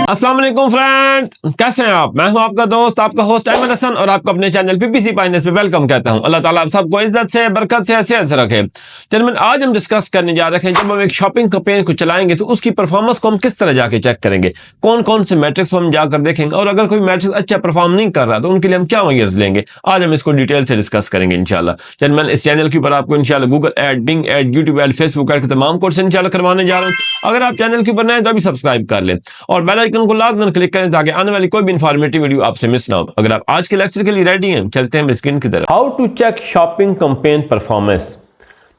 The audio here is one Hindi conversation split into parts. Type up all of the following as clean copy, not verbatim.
अस्सलाम वालेकुम फ्रेंड्स, कैसे हैं आप? मैं हूं आपका दोस्त, आपका होस्ट अहमद हसन और आपको अपने चैनल पीपीसी फाइनेंस पे वेलकम कहता हूं। अल्लाह ताला आप सबको इज्जत से, बरकत से, सेहत से रखे। चलिए आज हम डिस्कस करने जा रहे हैं, जब हम एक शॉपिंग कैंपेन को चलाएंगे तो उसकी परफॉर्मेंस को हम किस तरह जाके चेक करेंगे, कौन कौन से मैट्रिक्स हम जाकर देखेंगे और अगर कोई मैट्रिक्स अच्छा परफॉर्म नहीं कर रहा तो उनके लिए हम क्या मेजर्स लेंगे। आज हम इसको डिटेल से डिस्कस करेंगे इंशाल्लाह। चलिए इस चैनल के ऊपर आपको इंशाल्लाह Google ad, Bing ad, YouTube ad, Facebook ad के तमाम कोर्स इंशाल्लाह करवाने जा रहे हैं। अगर आप चैनल के ऊपर नए तो अभी सब्सक्राइब कर लें और बेल आइकन को लाजमन क्लिक करें ताकि आने वाली कोई भी इंफॉर्मेटिव वीडियो आपसे मिस ना हो। अगर आप आज के लेक्चर के लिए रेडी हैं, चलते हैं स्क्रीन की तरफ। How to check shopping campaign performance.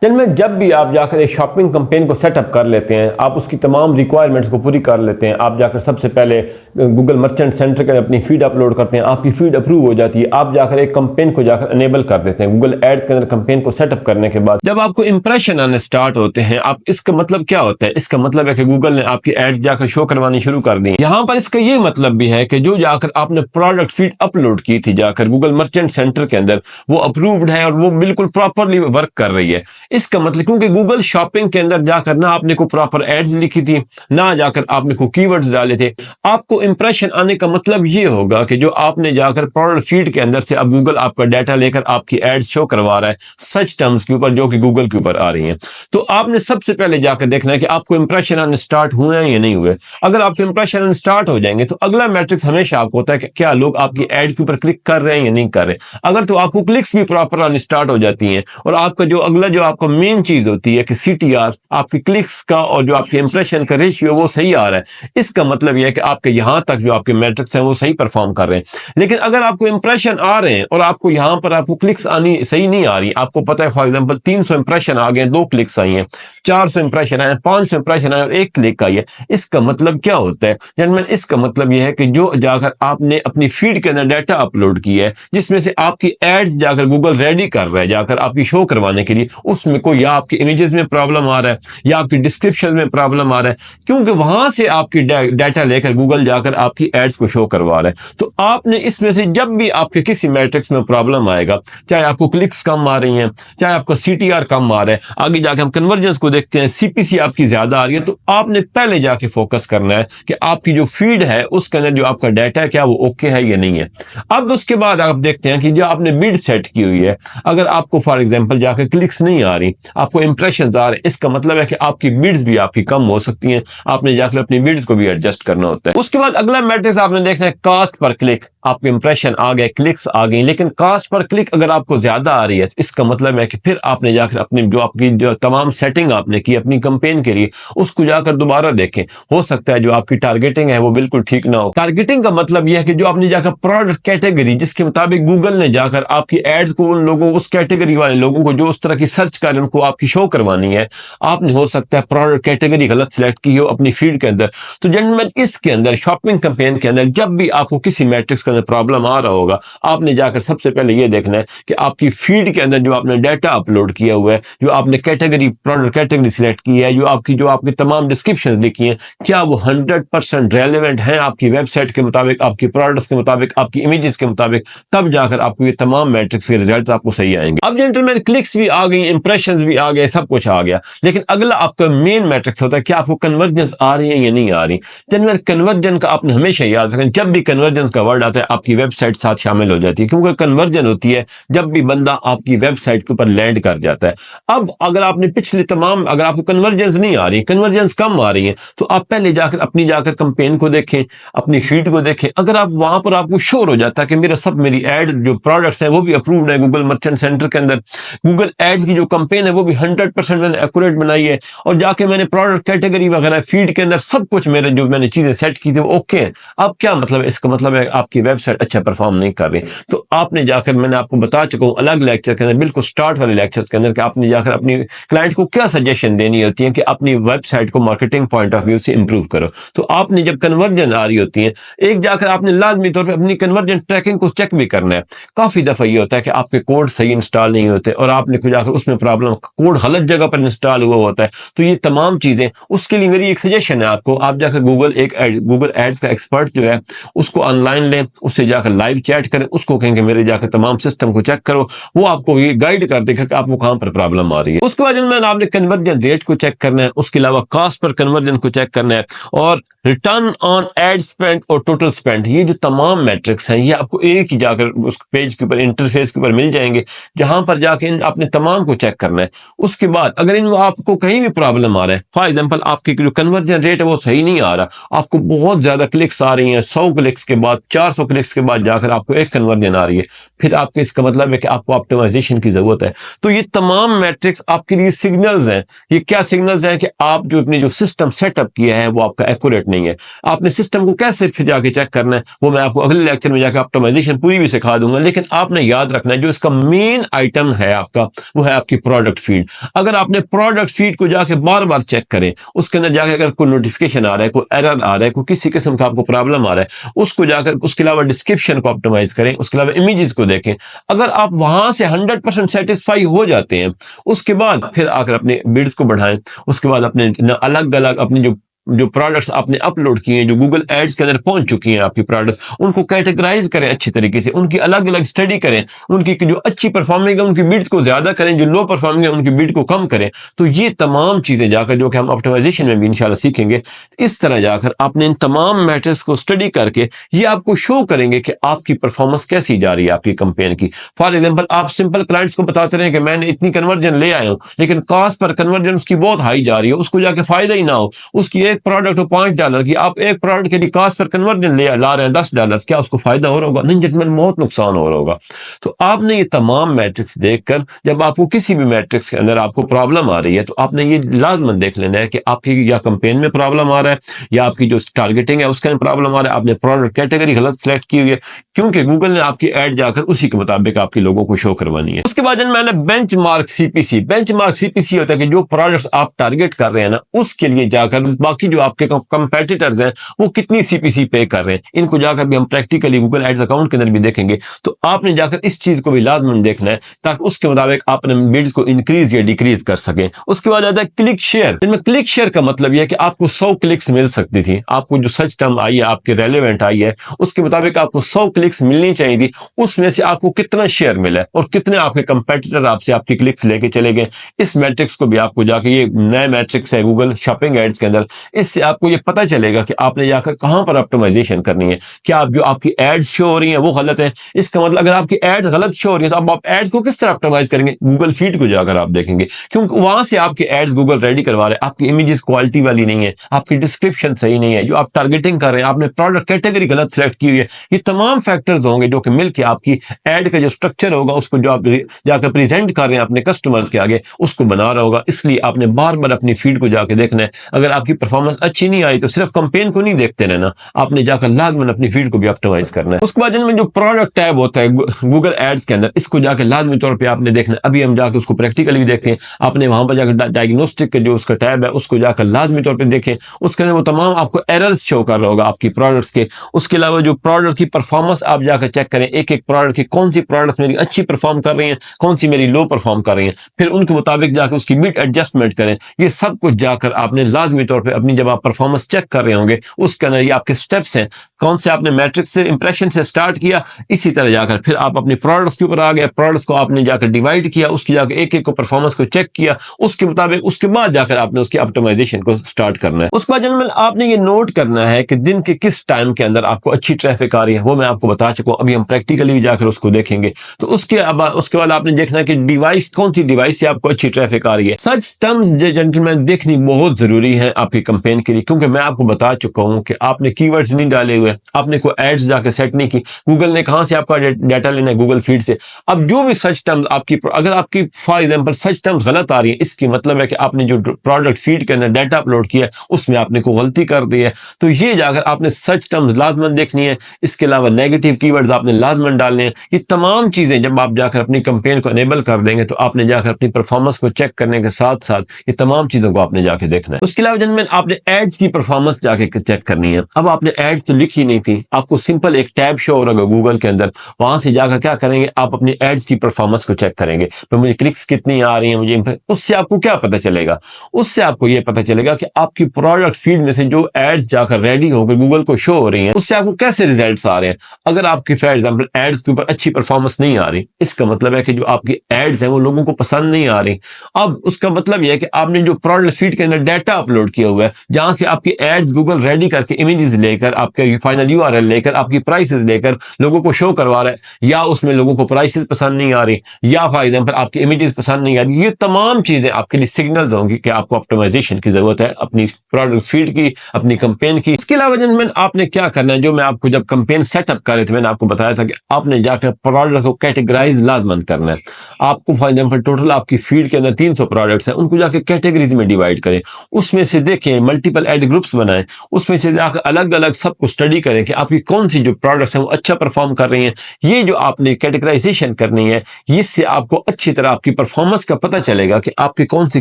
जिनमें जब भी आप जाकर एक शॉपिंग कैंपेन को सेटअप कर लेते हैं, आप उसकी तमाम रिक्वायरमेंट्स को पूरी कर लेते हैं, आप जाकर सबसे पहले गूगल मर्चेंट सेंटर के अपनी फीड अपलोड करते हैं, आपकी फीड अप्रूव हो जाती है, आप जाकर एक कैंपेन को जाकर अनेबल कर देते हैं। गूगल एड्स के अंदर कैंपेन को सेटअप करने के बाद जब आपको इंप्रेशन आने स्टार्ट होते हैं, आप इसका मतलब क्या होता है? इसका मतलब है कि गूगल ने आपकी एड्स जाकर शो करवानी शुरू कर दी। यहाँ पर इसका ये मतलब भी है कि जो जाकर आपने प्रोडक्ट फीड अपलोड की थी जाकर गूगल मर्चेंट सेंटर के अंदर, वो अप्रूव्ड है और वो बिल्कुल प्रॉपरली वर्क कर रही है। इसका मतलब क्योंकि गूगल शॉपिंग के अंदर जाकर ना आपने को प्रॉपर एड्स लिखी थी, ना जाकर आपने को कीवर्ड्स डाले थे, आपको इंप्रेशन आने का मतलब ये होगा कि जो आपने जाकर प्रोडक्ट फीड के अंदर से अब गूगल आपका डाटा लेकर आपकी एड्स शो करवा रहा है सच टर्म्स के ऊपर जो कि गूगल के ऊपर आ रही हैं। तो आपने सबसे पहले जाकर देखना है कि आपको इंप्रेशन आने स्टार्ट हुए हैं या नहीं हुए। अगर आपके इंप्रेशन आने स्टार्ट हो जाएंगे तो अगला मैट्रिक्स हमेशा आपको होता है कि क्या लोग आपकी एड के ऊपर क्लिक कर रहे हैं या नहीं कर रहे। अगर तो आपको क्लिक्स भी प्रॉपर आने स्टार्ट हो जाती हैं और आपका जो अगला जो आपका मेन चीज होती है कि CTR, आपकी क्लिक्स का और जो आपके इंप्रेशन का रेशियो वो सही आ रहा है, इसका मतलब यह है कि आपके यहां तक जो आपके मैट्रिक्स हैं वो सही परफॉर्म कर रहे हैं। लेकिन अगर आपको इंप्रेशन आ रहे हैं और आपको यहां पर आपको क्लिक्स आनी सही नहीं आ रही, आपको पता है फॉर एग्जांपल 300 इंप्रेशन आ गए, 2 क्लिक्स आई हैं, 400 इंप्रेशन आए, 500 इंप्रेशन आए और 1 क्लिक आई है, इसका मतलब क्या होता है जनरल? इसका मतलब यह है कि जो जाकर आपने अपनी फीड के अंदर डाटा अपलोड किया है जिसमें से आपकी एड्स जाकर गूगल रेडी कर रहा है जाकर आपकी शो करवाने के लिए, उसमें कोई या आपकी इमेजेस में प्रॉब्लम आ रहा है या आपकी डिस्क्रिप्शन में प्रॉब्लम आ रहा है, क्योंकि वहां से आपकी डाटा लेकर गूगल जाकर आपकी एड्स को शो करवा रहा है। तो आपने इसमें से जब भी आपके किसी मैट्रिक्स में प्रॉब्लम आएगा, चाहे आपको क्लिक्स कम आ रही हैं, चाहे आपका CTR कम आ रहा है, आगे जाके हम कन्वर्जेंस को देखते हैं, CPC आपकी ज्यादा आ रही है, तो आपने पहले जाके फोकस करना है कि आपकी जो फीड है उसके अंदर जो आपका डाटा है क्या वो ओके है या नहीं है। अब उसके बाद आप देखते हैं कि जो आपने बिड सेट की हुई है, अगर आपको फॉर एग्जांपल जाकर क्लिक्स नहीं आ रही, आपको इंप्रेशंस आ रहे, इसका मतलब है कि आपकी बिड्स भी आपकी कम हो सकती हैं, आपने जाकर अपनी बिड्स को भी एडजस्ट करना होता है। उसके बाद अगला मैट्रिक्स आपने देखना है कॉस्ट पर क्लिक। आपके इंप्रेशन आ गए, क्लिक्स आ गई, लेकिन कॉस्ट पर क्लिक अगर आपको ज्यादा आ रही है तो इसका मतलब है कि फिर आपने जाकर अपनी जो आपकी जो तमाम सेटिंग आपने की अपनी कैंपेन के लिए उसको जाकर दोबारा देखें। हो सकता है जो आपकी टारगेटिंग है वो बिल्कुल ठीक ना हो। टारगेटिंग का मतलब यह है कि जो आपने जाकर प्रोडक्ट कैटेगरी जिसके मुताबिक गूगल ने जाकर आपकी एड्स को उन लोगों, उस कैटेगरी वाले लोगों को जो उस तरह की सर्च कर उनको आपकी शो करवानी है, आपने हो सकता है प्रोडक्ट कैटेगरी गलत सिलेक्ट की हो अपनी फीड के अंदर। तो जेंटलमैन इसके अंदर शॉपिंग कैंपेन के अंदर जब भी आपको किसी मैट्रिक्स के अंदर प्रॉब्लम आ रहा होगा, आपने जाकर सबसे पहले यह देखना है कि आपकी फीड के अंदर जो आपने डाटा अपलोड किया हुआ है, जो आपने कैटेगरी प्रोडक्ट कैटेगरी सिलेक्ट की है, जो आपकी तमाम डिस्क्रिप्शंस लिखी हैं, क्या वो 100% रेलेवेंट हैं आपकी वेबसाइट के मुताबिक, आपकी प्रोडक्ट्स के मुताबिक, आपकी इमेजेस के मुताबिक। तब जाकर आपको ये तमाम मैट्रिक्स के रिजल्ट आपको सही आएंगे। अब जेंटलमैन क्लिक्स भी आ गई, इंप्रेशंस भी आ गए, सब कुछ आ गया, लेकिन अगला आपका मेन मैट्रिक्स होता है कि आपको कन्वर्जेंस आ रही है या नहीं आ रही। जनरल कन्वर्जन का आपने हमेशा याद रखें, जब भी कन्वर्जेंस का वर्ड आता है आपकी वेबसाइट साथ शामिल हो जाती है, क्योंकि कन्वर्जन होती है जब भी बंदा आपकी वेबसाइट के ऊपर लैंड कर जाता है। अब अगर आपने पिछले तमाम, अगर आपको कन्वर्जेंस नहीं आ रही, कन्वर्जेंस कम आ रही है, तो आप पहले जाकर अपनी जाकर कैंपेन को देखें, अपनी फीड को देखें। अगर आप वहां पर आपको श्योर हो जाता है कि मेरा सब मेरी एड जो प्रोडक्ट्स हैं वो भी अप्रूव्ड है गूगल मर्चेंट सेंटर के अंदर, गूगल एड्स की जो कैंपेन है वो भी 100% मैंने एक्यूरेट बनाई है और जाके मैंने प्रोडक्ट कैटेगरी वगैरह फीड के अंदर सब कुछ मेरे जो मैंने चीजें सेट की थी वो ओके है। अब क्या मतलब है? इसका मतलब है आपकी वेबसाइट अच्छा परफॉर्म नहीं कर रही। तो आपने जाकर, मैंने आपको बता चुका हूं अलग लेक्चर के अंदर, बिल्कुल स्टार्ट वाले लेक्चर्स के अंदर, कि आपने जाकर अपनी क्लाइंट को क्या सजेशन देनी होती है कि अपनी वेबसाइट को मार्केटिंग पॉइंट ऑफ व्यू से इंप्रूव करो। तो आपने जब कन्वर्जन आ रही होती है, एक जाकर आपने लाजमी तौर पर अपनी कन्वर्जन ट्रैकिंग को चेक भी करना है। काफी दफा ये होता है कि आपके कोड सही इंस्टॉल नहीं होते और आपने जाकर उसमें प्रॉब्लम, कोड गलत जगह पर इंस्टॉल हुआ होता है, तो ये तमाम चीजें, उसके लिए मेरी एक सजेशन है आपको, आप जाकर गूगल एड्स का एक्सपर्ट जो है उसको ऑनलाइन लें, उससे जाकर लाइव चैट करें, उसको कहेंगे मेरे जाकर तमाम सिस्टम को चेक करो, वो आपको ये गाइड कर देगा कि आपको कहां पर प्रॉब्लम आ रही है। उसके बाद में आपने कन्वर्जन रेट को चेक करना है, उसके अलावा कॉस्ट पर कन्वर्जन को चेक करना है, और रिटर्न ऑन एड स्पेंड और टोटल स्पेंड, ये जो तमाम मैट्रिक्स हैं ये आपको एक ही जाकर उस पेज के ऊपर, इंटरफेस के ऊपर मिल जाएंगे, जहां पर जाके आपने तमाम को चेक करना है। उसके बाद अगर इन आपको कहीं भी प्रॉब्लम आ रहा है, फॉर एग्जांपल आपकी जो कन्वर्जन रेट है वो सही नहीं आ रहा, आपको बहुत ज्यादा क्लिक्स आ रही हैं, 100 क्लिक्स के बाद, 400 क्लिक्स के बाद जाकर आपको एक कन्वर्जन आ रही है, फिर आपको इसका मतलब है कि आपको ऑप्टिमाइजेशन की जरूरत है। तो ये तमाम मैट्रिक्स आपके लिए सिग्नल्स हैं। ये क्या सिग्नल्स हैं कि आप जो अपने जो सिस्टम सेटअप किया है वो आपका एक्यूरेट नहीं है। आपने सिस्टम को कैसे फिर जाके चेक करना है वो मैं आपको अगले लेक्चर में जाकर ऑप्टिमाइजेशन पूरी भी सिखा दूंगा, लेकिन आपने याद रखना है जो इसका मेन आइटम है आपका, वो है आपकी प्रोडक्ट फीड। अगर आपने प्रोडक्ट फीड को जाके बार बार चेक करें, उसके अंदर जाकर अगर कोई नोटिफिकेशन आ रहा है, कोई एरर आ रहा है, कोई किसी किस्म का आपको प्रॉब्लम आ रहा है, उसको जाकर, उसके अलावा डिस्क्रिप्शन को ऑप्टिमाइज करें, उसके अलावा इमेजेस को देखें। अगर आप वहां से 100% सेटिस्फाई हो जाते हैं, उसके बाद फिर आकर अपने बिड्स को बढ़ाएं, उसके बाद अपने अलग अलग अपनी जो प्रोडक्ट्स आपने अपलोड किए हैं, जो गूगल एड्स के अंदर पहुंच चुकी हैं आपकी प्रोडक्ट, उनको कैटेगराइज करें अच्छी तरीके से, उनकी अलग अलग स्टडी करें, उनकी जो अच्छी परफॉर्मिंग है उनकी बिड्स को ज्यादा करें, जो लो परफॉर्मिंग है उनकी बिड को कम करें। तो ये तमाम चीजें जाकर जो कि हम ऑप्टिमाइजेशन में भी इंशाल्लाह सीखेंगे, इस तरह जाकर आपने इन तमाम मैटर्स को स्टडी करके ये आपको शो करेंगे कि आपकी परफॉर्मेंस कैसी जा रही है आपकी कंपेन की। फॉर एग्जाम्पल आप सिंपल क्लाइंट्स को बताते रहे कि मैंने इतनी कन्वर्जन ले आया हूं, लेकिन कॉस्ट पर कन्वर्जन उसकी बहुत हाई जा रही है, उसको जाके फायदा ही ना हो, उसकी एक प्रोडक्ट हो $5 की, आप एक प्रोडक्ट के लिए कॉस्ट पर कन्वर्जन ला रहे हैं $10, क्या उसको फायदा हो रहा होगा? नहीं जेंटलमैन, बहुत नुकसान हो रहा होगा। तो आपने ये तमाम मैट्रिक्स देखकर, जब आपको किसी भी मैट्रिक्स के अंदर आपको प्रॉब्लम आ रही है, तो आपने ये लाजमन देख लेना है कि आपकी या कंपेन में प्रॉब्लम आ रहा है, या आपकी जो टारगेटिंग है उसके अंदर प्रॉब्लम आ रहा है, आपने प्रोडक्ट कैटेगरी गलत सेलेक्ट की हुई है, क्योंकि गूगल ने आपकी एड जाकर उसी के मुताबिक आपके लोगों को शो करवानी है। उसके बाद मैंने बेंचमार्क सीपीसी होता है कि जो प्रोडक्ट्स आप टारगेट कर रहे हैं ना, उसके लिए जाकर बाकी जो आपके कंपेटिटर्स हैं वो कितनी सीपीसी पे कर रहे हैं, इनको जाकर भी हम प्रैक्टिकली गूगल एड्स अकाउंट के अंदर भी देखेंगे। तो आपने जाकर इस चीज को भी लाजमन देखना है, ताकि उसके मुताबिक आप अपने बिड्स को इंक्रीज या डिक्रीज कर सकें। उसके बाद आता है क्लिक शेयर। इनमें क्लिक शेयर का मतलब यह है कि आपको 100 क्लिक्स मिल सकती थी, आपको जो सर्च टर्म आई है, आपके रेलेवेंट आई है, उसके मुताबिक आपको 100 क्लिक्स मिलनी चाहिए थी, उसमें से आपको कितना शेयर मिला है और कितने आपके कंपेटिटर आपसे आपकी क्लिक्स लेके चले गए। इस मैट्रिक्स को भी आपको जाके, ये नया मैट्रिक्स है गूगल शॉपिंग एड्स के अंदर, इससे आपको ये पता चलेगा कि आपने जाकर कहां पर ऑप्टिमाइजेशन करनी है। क्या आप जो आपकी एड्स शो हो रही हैं वो गलत है? इसका मतलब अगर आपकी एड्स गलत शो हो रही है तो अब आप एड्स को किस तरह ऑप्टिमाइज करेंगे? गूगल फीड को जाकर आप देखेंगे, क्योंकि वहां से आपके एड्स गूगल रेडी करवा रहे हैं, आपकी इमेजेस क्वालिटी वाली नहीं है, आपकी डिस्क्रिप्शन सही नहीं है, जो आप टारगेटिंग कर रहे हैं, आपने प्रोडक्ट कैटेगरी गलत सेलेक्ट की हुई है। ये तमाम फैक्टर्स होंगे जो कि मिलकर आपकी एड का जो स्ट्रक्चर होगा, उसको जो आप जाकर प्रेजेंट कर रहे हैं अपने कस्टमर्स के आगे, उसको बना रहा होगा। इसलिए आपने बार बार अपनी फीड को जाकर देखना है। अगर आपकी परफॉर्मेंस अच्छी नहीं आई तो सिर्फ कंपेन को नहीं देखते रहना, आपने जाकर लाजमन अपनी फीड को भी ऑप्टिमाइज करना है। उसके बाद इनमें जो प्रोडक्ट टैब होता है गूगल एड्स के अंदर, इसको जाकर लाजमी तौर पे आपने देखना है। अभी हम जाकर उसको प्रैक्टिकली भी देखते हैं, आपने वहां पर जाकर डायग्नोस्टिक के जो उसका टैब है उसको जाकर लाजमी तौर पे देखें। उसके अंदर वो तमाम आपको एरर्स शो कर रहा होगा आपकी प्रोडक्ट्स के। उसके अलावा जो प्रोडक्ट की परफॉर्मेंस आप जाकर चेक करें, एक एक प्रोडक्ट की कौन सी प्रोडक्ट्स मेरी अच्छी परफॉर्म कर रही हैं, कौन सी मेरी लो परफॉर्म कर रही हैं, फिर उनके मुताबिक जाकर उसकी बिट एडजस्टमेंट करें। ये सब कुछ जाकर आपने लाजमी तौर पर अपनी, जब आप परफॉर्मेंस चेक कर रहे होंगे, उसके अंदर ये आपके स्टेप्स हैं, कौन से आपने मैट्रिक्स से इंप्रेशन से स्टार्ट किया, इसी तरह जाकर फिर आप अपनी प्रोडक्ट्स के ऊपर आ गए, प्रोडक्ट्स को आपने जाकर डिवाइड किया, उसकी जाकर एक एक को परफॉर्मेंस को चेक किया, उसके मुताबिक उसके बाद जाकर आपने उसकी ऑप्टिमाइजेशन को स्टार्ट करना है। उसके बाद जनरल आपने ये नोट करना है कि दिन के किस टाइम के अंदर आपको अच्छी ट्रैफिक आ रही है, वो मैं आपको बता चुका हूं, अभी हम प्रैक्टिकली भी जाकर उसको देखेंगे। तो उसके बाद आपने देखना है कि डिवाइस, कौन सी डिवाइस से आपको अच्छी ट्रैफिक आ रही है। सच टर्म्स जेंटलमैन देखनी बहुत जरूरी है आपकी कंपेन के लिए, क्योंकि मैं आपको बता चुका हूं कि आपने कीवर्ड्स नहीं डाले हुए, आपने कोई एड्स जाकर सेट नहीं की, गूगल ने कहां से आपका डाटा लेना है? गूगल फीड से। अब जो भी सर्च टर्म्स आपकी, अगर आपकी फॉर एग्जांपल सर्च टर्म्स गलत आ रही है, इसकी मतलब है कि आपने जो प्रोडक्ट फीड के अंदर डाटा अपलोड किया उसमें आपने कोई गलती कर दी है। तो ये जाकर आपने सर्च टर्म्स लाजमन देखनी है। इसके अलावा नेगेटिव कीवर्ड्स आपने लाजमन डालने हैं। ये तमाम चीजें जब आप जाकर अपनी कंपेन को एनेबल कर देंगे तो आपने जाकर अपनी परफॉर्मेंस को चेक करने के साथ साथ ये तमाम चीजों को आपने जाकर देखना है। उसके अलावा जिनमें आपने एड्स की परफॉर्मेंस जाके चेक करनी है। अब आपने एड तो लिखी नहीं थी, आपको सिंपल एक टैब शो हो रहा है गूगल के अंदर, वहां से जाकर क्या करेंगे, आप अपनी एड्स की परफॉर्मेंस को चेक करेंगे। तो मुझे क्लिक्स कितनी आ रही है, मुझे उससे आपको क्या पता चलेगा, उससे आपको ये पता चलेगा कि आपकी प्रोडक्ट फीड में से जो एड्स जाकर रेडी होकर गूगल को शो हो रही हैं, उससे आपको कैसे रिजल्ट्स आ रहे हैं। अगर आपकी फॉर एग्जांपल एड्स के ऊपर अच्छी परफॉर्मेंस नहीं आ रही, इसका मतलब है कि जो आपकी एड्स हैं वो लोगों को पसंद नहीं आ रही। अब उसका मतलब यह है कि आपने जो प्रोडक्ट फीड के अंदर डाटा अपलोड किया हुआ है, जहां से आपकी एड्स गूगल रेडी करके इमेजेस लेकर, आपके फाइनल यूआरएल लेकर, आपकी प्राइसेस लेकर लोगों को शो करवा रहा है, या उसमें लोगों को प्राइसेस पसंद नहीं आ रही, या फॉर एग्जांपल आपकी इमेजेस पसंद नहीं आ रही, ये तमाम चीजें आपके लिए सिग्नल्स होंगी कि आपको ऑप्टिमाइजेशन की जरूरत है अपनी प्रोडक्ट फीड की, अपनी कैंपेन की। इसके अलावा जेंटलमैन आपने क्या करना है, जो मैं आपको जब कैंपेन सेटअप कर रहे थे मैंने आपको बताया था कि आपने जाकर प्रोडक्ट को कैटेगराइज लाजमन करना है। आपको फॉर एग्जांपल टोटल आपकी फीड के अंदर 300 प्रोडक्ट्स हैं, उनको जाकर कैटेगरीज में डिवाइड करें, उसमें से देखें मल्टीपल एड ग्रुप्स बनाएं, उसमें से जाकर अलग अलग सबको स्टडी करें कि आपकी कौन सी जो प्रोडक्ट्स हैं वो अच्छा परफॉर्म कर रही हैं। ये जो आपने कैटेगराइजेशन करनी है, इससे आपको अच्छी तरह आपकी परफॉर्मेंस का पता चलेगा कि आपकी कौन सी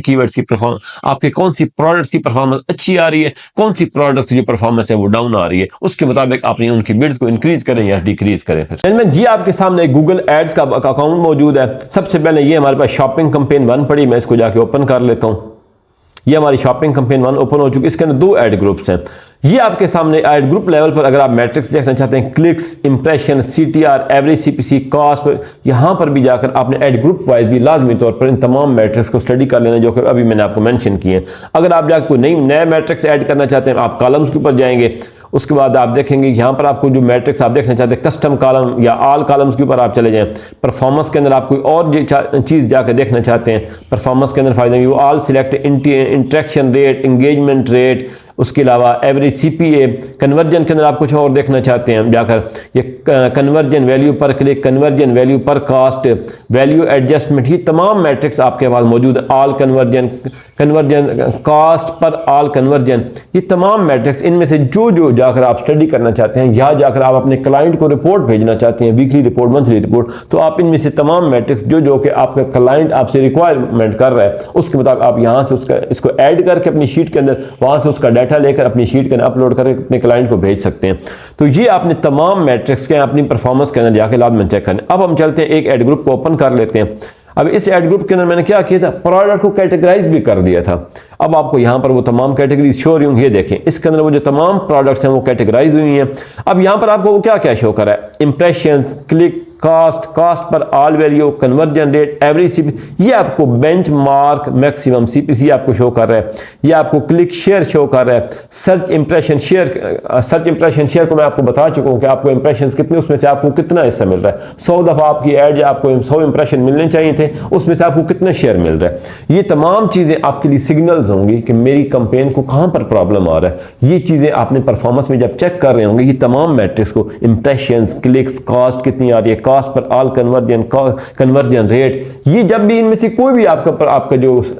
कीवर्ड्स की परफॉर्मेंस, आपके कौन सी प्रोडक्ट्स की परफॉर्मेंस अच्छी आ रही है, कौन सी प्रोडक्ट्स की जो परफॉर्मेंस है वो डाउन आ रही है। उसके मुताबिक आपने उनकी बिड्स को इंक्रीज करें या डिक्रीज करें। फिर जी आपके सामने गूगल एड्स का अकाउंट मौजूद है। सबसे पहले ये हमारे पास शॉपिंग कैंपेन 1 पड़ी, मैं इसको जाके ओपन कर लेता हूँ। ये हमारी शॉपिंग कैंपेन 1 ओपन हो चुकी है। इसके अंदर 2 एड ग्रुप्स हैं। ये आपके सामने एड ग्रुप लेवल पर अगर आप मैट्रिक्स देखना चाहते हैं, clicks, impression, CTR, average CPC, cost, यहाँ पर भी जाकर आपने एड ग्रुप वाइज भी लाजमी तौर पर इन तमाम मैट्रिक्स को स्टडी कर लेना, जो कि अभी मैंने आपको मेंशन किए हैं। अगर आप जाकर कोई नए मैट्रिक्स ऐड करना चाहते हैं, आप कॉलम्स के ऊपर जाएंगे, उसके बाद आप देखेंगे यहाँ पर आपको जो मैट्रिक्स आप देखना चाहते हैं, कस्टम कॉलम या ऑल कॉलम्स के ऊपर आप चले जाएं। परफॉर्मेंस के अंदर आप कोई और चीज़ जाकर देखना चाहते हैं, परफॉर्मेंस के अंदर फायदा you all select interaction rate, engagement rate, उसके अलावा एवरेज सीपीए, कन्वर्जन के अंदर आप कुछ और देखना चाहते हैं जाकर, ये कन्वर्जन वैल्यू पर क्लिक, कन्वर्जन वैल्यू पर कास्ट, वैल्यू एडजस्टमेंट, ये तमाम मैट्रिक्स आपके पास मौजूद है। ऑल कन्वर्जन, कन्वर्जन कास्ट पर ऑल कन्वर्जन, ये तमाम मैट्रिक्स, इनमें से जो जाकर आप स्टडी करना चाहते हैं, यहाँ जाकर आप अपने क्लाइंट को रिपोर्ट भेजना चाहते हैं, वीकली रिपोर्ट, मंथली रिपोर्ट, तो आप इनमें से तमाम मैट्रिक्स जो कि आपका क्लाइंट आपसे रिक्वायरमेंट कर रहा है, उसके मुताबिक आप यहाँ से उसका इसको ऐड करके अपनी शीट के अंदर वहाँ से उसका डाटा लेकर अपनी शीट के अंदर अपलोड करके अपने क्लाइंट को भेज सकते हैं। तो ये आपने तमाम मैट्रिक्स के अपनी परफॉर्मेंस के अंदर जाकर लाजमन चेक करने। अब हम चलते हैं एक एड ग्रुप को ओपन कर लेते हैं। अब इस एड ग्रुप के अंदर मैंने क्या किया था, प्रोडक्ट को कैटेगराइज भी कर दिया था। अब आपको यहाँ पर वो तमाम कैटेगरीज शो रही होंगी, ये देखें इसके अंदर वो जो तमाम प्रोडक्ट्स हैं वो कैटेगराइज हुई हैं। अब यहाँ पर आपको वो क्या क्या शो कर रहा है, इंप्रेशंस, क्लिक, कास्ट, कास्ट पर all value, conversion rate, average CP, ये आपको बेंचमार्क, मैक्सिमम सीपीसी आपको शो कर रहा है। ये आपको क्लिक शेयर शो कर रहा है। सर्च इंप्रेशन शेयर को मैं आपको बता चुका हूँ कि आपको इंप्रेशन कितने, उसमें से आपको कितना हिस्सा मिल रहा है। 100 दफ़ा आपकी एड आपको 100 इंप्रेशन मिलने चाहिए थे, उसमें से आपको कितना शेयर मिल रहा है। ये तमाम चीज़ें आपके लिए सिग्नल्स होंगी कि मेरी कंपेन को कहाँ पर प्रॉब्लम आ रहा है। ये चीज़ें आपने परफॉर्मेंस में जब चेक कर रहे होंगे, ये तमाम मैट्रिक्स को, इंप्रेशन, क्लिक्स, कास्ट कितनी आ रही है, कास्ट पर ऑल कन्वर्जन रेट, ये जब भी इनमें से कोई भी आपका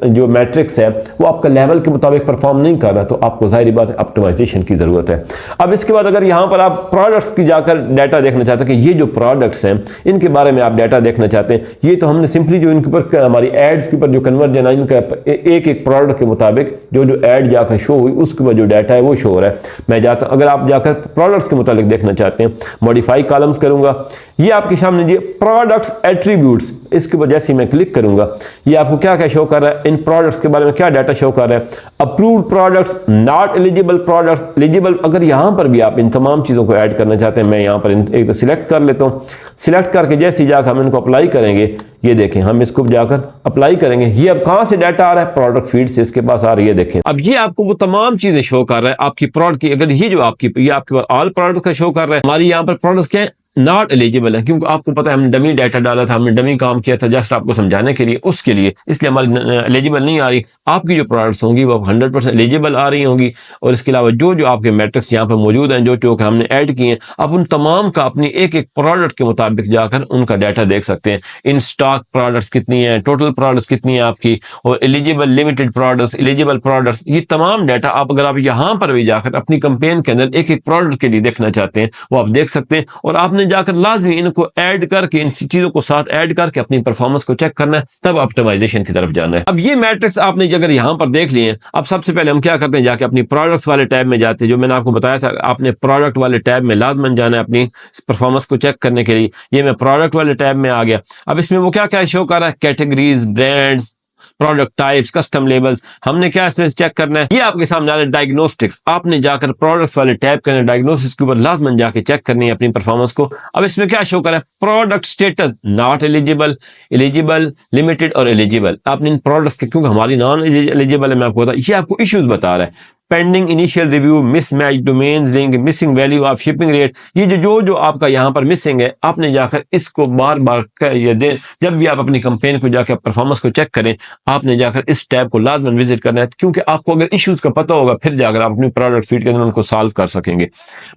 जो मैट्रिक्स है वो आपका लेवल के मुताबिक परफॉर्म नहीं कर रहा, तो आपको जाहिर बात है ऑप्टिमाइजेशन की जरूरत है। अब इसके बाद अगर यहाँ पर आप प्रोडक्ट्स की जाकर डाटा देखना चाहते हैं कि ये जो प्रोडक्ट्स हैं इनके बारे में आप डाटा देखना चाहते हैं, ये तो हमने सिंपली जो इनके ऊपर हमारी एड्स के ऊपर जो कन्वर्जन है इनका एक प्रोडक्ट के मुताबिक जो एड जाकर शो हुई उसके ऊपर जो डाटा है वो शो हो रहा है। मैं जाता अगर आप जाकर प्रोडक्ट्स के मुताबिक देखना चाहते हैं, मॉडिफाई कॉलम्स करूंगा, ये आपके सामने ये प्रोडक्ट्स एट्रीब्यूट्स, इसके ऊपर जैसे मैं क्लिक करूंगा ये आपको क्या क्या शो कर रहा है, इन प्रोडक्ट्स के बारे में क्या डाटा शो कर रहा है। Approved products, not eligible products, eligible, अगर यहां पर भी आप इन तमाम चीजों को ऐड करना चाहते हैं, मैं यहां पर एक तो सिलेक्ट कर लेता हूं। सिलेक्ट करके जैसे ही जाकर हम इनको अप्लाई करेंगे, ये देखें हम इसको जाकर अप्लाई करेंगे, ये अब कहां से डाटा आ रहा है, प्रोडक्ट फीड से इसके पास आ रही है। देखें अब ये आपको वो तमाम चीजें शो कर रहा है आपकी प्रोडक्ट की। अगर ये जो आपके पास ऑल प्रोडक्ट का शो कर रहा है, हमारी यहाँ पर प्रोडक्ट्स क्या है, नॉट एलिजिबल है, क्योंकि आपको पता है हमने डमी डाटा डाला था, हमने डमी काम किया था जस्ट आपको समझाने के लिए, उसके लिए, इसलिए हमारी एलिजिबल नहीं आ रही। आपकी जो प्रोडक्ट्स होंगी वो 100% एलिजिबल आ रही होंगी। और इसके अलावा जो आपके मैट्रिक्स यहाँ पर मौजूद हैं, जो हमने ऐड किए हैं, आप उन तमाम का अपनी एक प्रोडक्ट के मुताबिक जाकर उनका डाटा देख सकते हैं। इन स्टॉक प्रोडक्ट्स कितनी है, टोटल प्रोडक्ट्स कितनी है आपकी, और eligible limited products, eligible products, ये तमाम डाटा अगर आप यहाँ पर भी जाकर अपनी कंपेन के अंदर एक प्रोडक्ट के लिए देखना चाहते हैं वो आप देख सकते हैं। और आपने आपने जाकर लाजमी इनको ऐड करके, इन चीजों को साथ ऐड करके अपनी परफॉर्मेंस को चेक करना है, तब ऑप्टिमाइजेशन की तरफ जाना है। अब ये मैट्रिक्स आपने अगर यहाँ पर देख लिए, अब सबसे पहले हम क्या करते हैं, जाके अपनी प्रोडक्ट्स वाले टैब में जाते हैं। जो मैंने आपको बताया था, आपने प्रोडक्ट वाले टैब में लाजमन जाना है अपनी परफॉर्मेंस को चेक करने के लिए। ये मैं प्रोडक्ट वाले टैब में आ गया। अब इसमें वो क्या क्या शो कर रहा है, categories, brands, product types, custom labels. हमने क्या इसमें चेक करना है, ये आपके सामने आ रहा है डायग्नोस्टिक्स। आपने जाकर प्रोडक्ट्स वाले टैब के अंदर डायग्नोस्टिक्स के ऊपर लाजमन जाके चेक करनी है अपनी परफॉर्मेंस को। अब इसमें क्या शो कर रहा है, product status, not eligible, eligible, limited और एलिजिबल। आपने इन प्रोडक्ट्स के, क्योंकि हमारी नॉन एलिजिबल है, मैं आपको बता, ये आपको इश्यूज बता रहा है। Pending initial review, mismatch domains link, missing value of shipping rate. ये जो आपका यहाँ पर मिसिंग है, आपने जाकर इसको बार बार ये दें। जब भी आप अपनी कंपेन को जाकर परफॉर्मेंस को चेक करें, आपने जाकर इस टैब को लाजमन विजिट करना है, क्योंकि आपको अगर इश्यूज का पता होगा, फिर जाकर आप अपनी प्रोडक्ट फीड के अंदर उनको सॉल्व कर सकेंगे।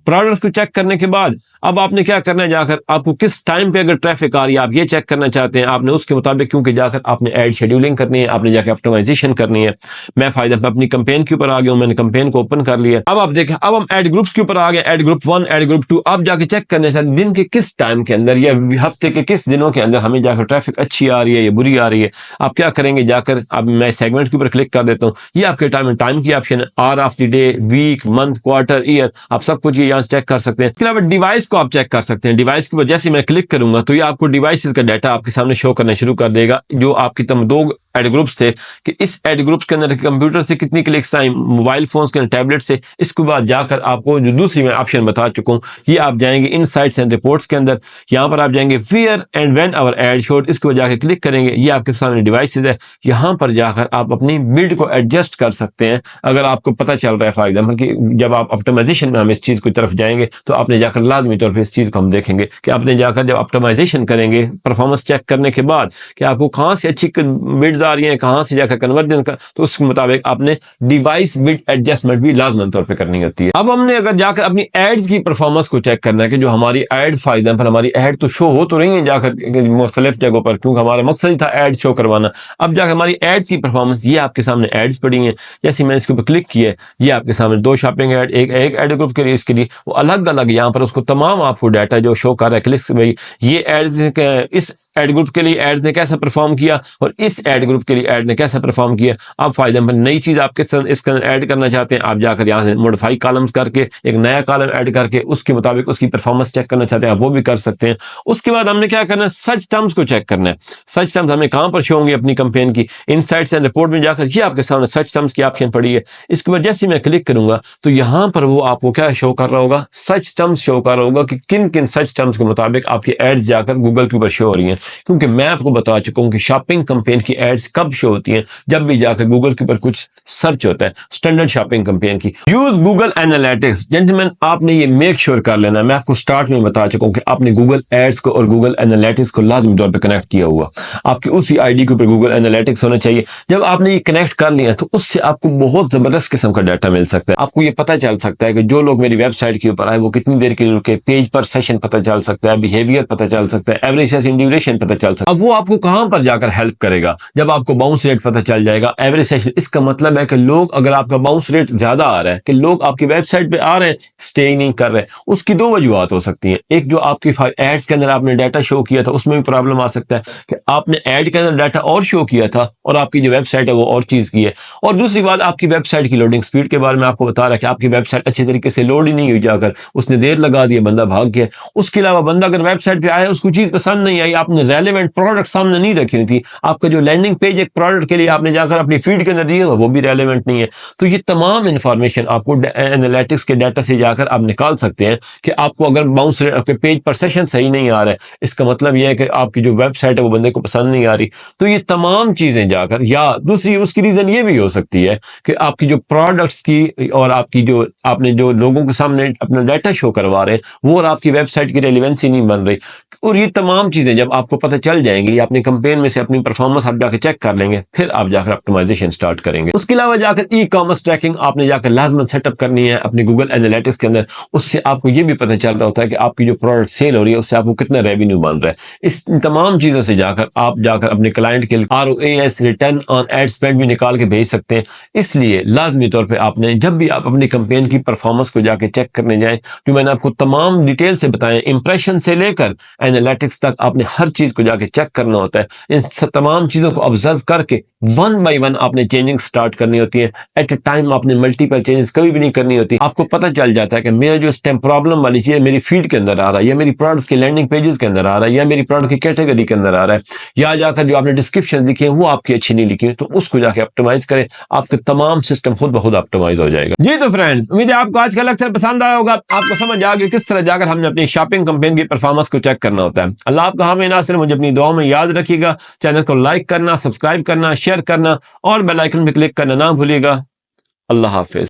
प्रोडक्ट्स को चेक करने के बाद अब आपने क्या करना है, जाकर आपको किस टाइम पे अगर ट्रैफिक आ रही है, आप ये चेक करना चाहते हैं, आपने उसके मुताबिक, क्योंकि जाकर आपने एड शेड्यूलिंग करनी है, आपने जाकर ऑप्टिमाइजेशन करनी है। मैं फायदा अपनी कंपेन के ऊपर आ गया हूं, मैंने कंपेन को ओपन कर लिया। अब आप देखें, अब हम एड ग्रुप्स के ऊपर आ गए, एड ग्रुप 1, एड ग्रुप 2। आप जाके चेक करने से दिन के किस टाइम के अंदर या हफ्ते के किस दिनों के अंदर हमें जाकर ट्रैफिक अच्छी आ रही है या बुरी आ रही है। आप क्या करेंगे, जाकर अब मैं सेगमेंट के ऊपर क्लिक कर देता हूं। ये आपके टाइम की ऑप्शन है, hour of the day, week, month, quarter, year, आप सब कुछ यहाँ से चेक कर सकते हैं। इसके अलावा डिवाइस को आप चेक कर सकते हैं। डिवाइस के ऊपर जैसे मैं क्लिक करूंगा तो ये आपको डिवाइस का डाटा आपके सामने शो करना शुरू कर देगा। जो आपकी दो एड ग्रुप्स थे कि इस एड ग्रुप्स के अंदर कंप्यूटर से कितनी क्लिक्स आई, मोबाइल फोन के अंदर, टैबलेट से। इसके बाद जाकर आपको जो दूसरी मैं ऑप्शन बता चुका हूं, ये आप जाएंगे इनसाइट्स एंड रिपोर्ट्स के अंदर। यहां पर आप जाएंगे where and when our ad showed, इसको जाकर क्लिक करेंगे। ये आपके सामने डिवाइसेज है, यहां पर जाकर आप अपनी बिल्ड को एडजस्ट कर सकते हैं। अगर आपको पता चल रहा है फायदा, मतलब जब आप ऑप्टिमाइजेशन में हम इस चीज की तरफ जाएंगे तो आपने जाकर लाजमी तौर पर इस चीज को हम देखेंगे कि आपने जाकर जब ऑप्टिमाइजेशन करेंगे परफॉर्मेंस चेक करने के बाद कि आपको कहां से अच्छी बिड्स आ रही है, कहां से जाकर कन्वर्जन का, तो उसके मुताबिक आपने डिवाइस बिड एडजस्टमेंट भी लाजमन तौर पे करनी होती है। अब हमने अगर जाकर अपनी एड्स की परफॉर्मेंस को चेक करना है कि जो हमारी एड्स फायदा पर हमारी एड तो शो हो तो रही है जाकर मुख्तलिफ जगहों पर, क्योंकि हमारा मकसद ही था एड शो करवाना। अब जाकर हमारी एड्स की परफॉर्मेंस, ये आपके सामने एड्स पड़ी हैं। जैसे मैंने इसके ऊपर क्लिक किया, ये आपके सामने दो शॉपिंग एड, एक एड ग्रुप के लिए, इसके लिए वो अलग अलग यहाँ पर उसको तमाम आपको डाटा जो शो कर रहा है क्लिक्स, भाई ये एड्स इस एड ग्रुप के लिए एड्स ने कैसा परफॉर्म किया और इस एड ग्रुप के लिए एड ने कैसा परफॉर्म किया। आप फायदे में नई चीज आपके इसके अंदर ऐड करना चाहते हैं, आप जाकर यहाँ से मॉडिफाई कॉलम्स करके एक नया कॉलम ऐड करके उसके मुताबिक उसकी परफॉर्मेंस चेक करना चाहते हैं, आप वो भी कर सकते हैं। उसके बाद हमने क्या करना है, सर्च टर्म्स को चेक करना है। सर्च टर्म्स हमें कहां पर शो होंगे अपनी कंपेन की, इनसाइट्स एंड रिपोर्ट में जाकर ये आपके सामने सर्च टर्म्स की ऑप्शन पड़ी है। इसके बाद जैसे मैं क्लिक करूंगा तो यहां पर वो आपको क्या शो कर रहा होगा, सर्च टर्म्स शो कर रहा होगा कि किन किन सर्च टर्म्स के मुताबिक आपकी एड्स जाकर गूगल के ऊपर शो हो रही है। क्योंकि मैं आपको बता चुका हूं कि शॉपिंग कंपेन की एड्स कब शो होती हैं, जब भी जाकर गूगल के ऊपर कुछ सर्च होता है स्टैंडर्ड शॉपिंग कंपेन की। यूज गूगल एनालिटिक्स, जेंटलमैन आपने ये मेक श्योर कर लेना है। मैं आपको स्टार्ट में बता चुका हूं कि आपने गूगल एड्स को और गूगल एनालिटिक्स को लाजमी तौर पर कनेक्ट किया हुआ, आपकी उसी आईडी के ऊपर गूगल एनालिटिक्स होना चाहिए। जब आपने ये कनेक्ट कर लिया तो उससे आपको बहुत जबरदस्त किस्म का डाटा मिल सकता है। आपको ये पता चल सकता है कि जो लोग मेरी वेबसाइट के ऊपर आए वो कितनी देर के लिए रुके, पेज पर सेशन पता चल सकता है, बिहेवियर पता चल सकता है, एवरेज सेशन ड्यूरेशन पता चल सकता है। अब वो आपको कहां पर जाकर हेल्प करेगा, जब आपको बाउंस रेट पता चल जाएगा, एवरेज सेशन। इसका मतलब है कि लोग, अगर आपका बाउंस रेट ज्यादा आ रहा है कि लोग आपकी वेबसाइट पे आ रहे हैं स्टे नहीं कर रहे, उसकी दो वजूहत हो सकती हैं। एक, जो आपकी एड्स के अंदर आपने डाटा शो किया था उसमें भी प्रॉब्लम आ सकता है कि आपने एड के अंदर डाटा और शो किया था और आपकी जो वेबसाइट है वो और चीज की है। और दूसरी बात, आपकी वेबसाइट की लोडिंग स्पीड के बारे में आपको बता रहा है कि आपकी वेबसाइट अच्छे तरीके से लोड ही नहीं हुई, जाकर उसने देर लगा दी, बंदा भाग गया। उसके अलावा बंदा अगर वेबसाइट पे आया, उसको चीज पसंद नहीं आई, आपने रेलेवेंट प्रोडक्ट सामने नहीं रखी थी, आपका जो लैंडिंग पेज एक प्रोडक्ट के लिए आपने जाकर अपनी फीड के अंदर दिया वो भी रेलेवेंट नहीं है। तो ये तमाम इंफॉर्मेशन आपको एनालिटिक्स के डाटा से जाकर आप निकाल सकते हैं कि आपको अगर बाउंस रेट, आपके पेज पर सेशन सही नहीं आ रहा है, इसका मतलब यह है कि आपकी जो वेबसाइट है वो बंदे को पसंद नहीं आ रही। तो ये तमाम चीजें जाकर, या दूसरी उसकी रीजन ये भी हो सकती है कि आपकी जो प्रोडक्ट्स की और आपकी जो आपने जो लोगों के सामने अपना डाटा शो करवा रहे हैं वो और आपकी वेबसाइट की रेलिवेंसी नहीं बन रही। और ये तमाम चीजें जब आपको आपको पता चल जाएंगी, अपनी कंपेन में से अपनी परफॉर्मेंस आप जाकर चेक कर लेंगे, फिर आप जाकर ऑप्टिमाइजेशन स्टार्ट करेंगे। उसके अलावा जाकर ई कॉमर्स ट्रैकिंग आपने जाकर लाजमन सेटअप करनी है अपनी गूगल एनालिटिक्स के अंदर। उससे आपको ये भी पता चल रहा होता है कि आपकी जो प्रोडक्ट सेल हो रही है उससे आपको कितना रेवेन्यू बन रहा है। इस तमाम चीजों से जाकर आप जाकर अपने क्लाइंट के लिए ROAS return on ad spend भी निकाल के भेज सकते हैं। इसलिए लाजमी तौर पर आपने जब भी आप अपनी कंपेन की परफॉर्मेंस को जाके चेक करने जाएं, जो मैंने आपको तमाम डिटेल से बताया, इंप्रेशन से लेकर एनालिटिक्स तक आपने हर चीज को जाके चेक करना होता है। इन तमाम चीजों को ऑब्जर्व करके वन बाय वन आपने चेंजिंग स्टार्ट करनी होती है। एट ए टाइम आपने मल्टीपल चेंजेस कभी भी नहीं करनी होती। आपको पता चल जाता है कि मेरा जो इस टाइम प्रॉब्लम वाली चीज मेरी फीड के अंदर आ रहा है, या मेरी प्रोडक्ट्स के लैंडिंग पेजेस के अंदर आ रहा है, या मेरी प्रोडक्ट की कैटेगरी के अंदर आ रहा है, या जाकर जो आपने डिस्क्रिप्शन लिखी है वो आपकी अच्छी नहीं लिखी है, तो उसको जाके ऑप्टिमाइज करें। आपके तमाम सिस्टम खुद ब खुद ऑप्टिमाइज हो जाएगा। जी तो फ्रेंड्स, उम्मीद है आपको आज का लेक्चर पसंद आया होगा। आपको समझ आ गया किस तरह जाकर हमने अपनी शॉपिंग कंपेन की परफॉर्मेंस को चेक करना होता है। अल्लाह आपका हामी नासिर, मुझे अपनी दुआ में याद रखिएगा। चैनल को लाइक करना, सब्सक्राइब करना, शेयर करना और बेल आइकन पे क्लिक करना ना भूलिएगा। अल्लाह हाफिज।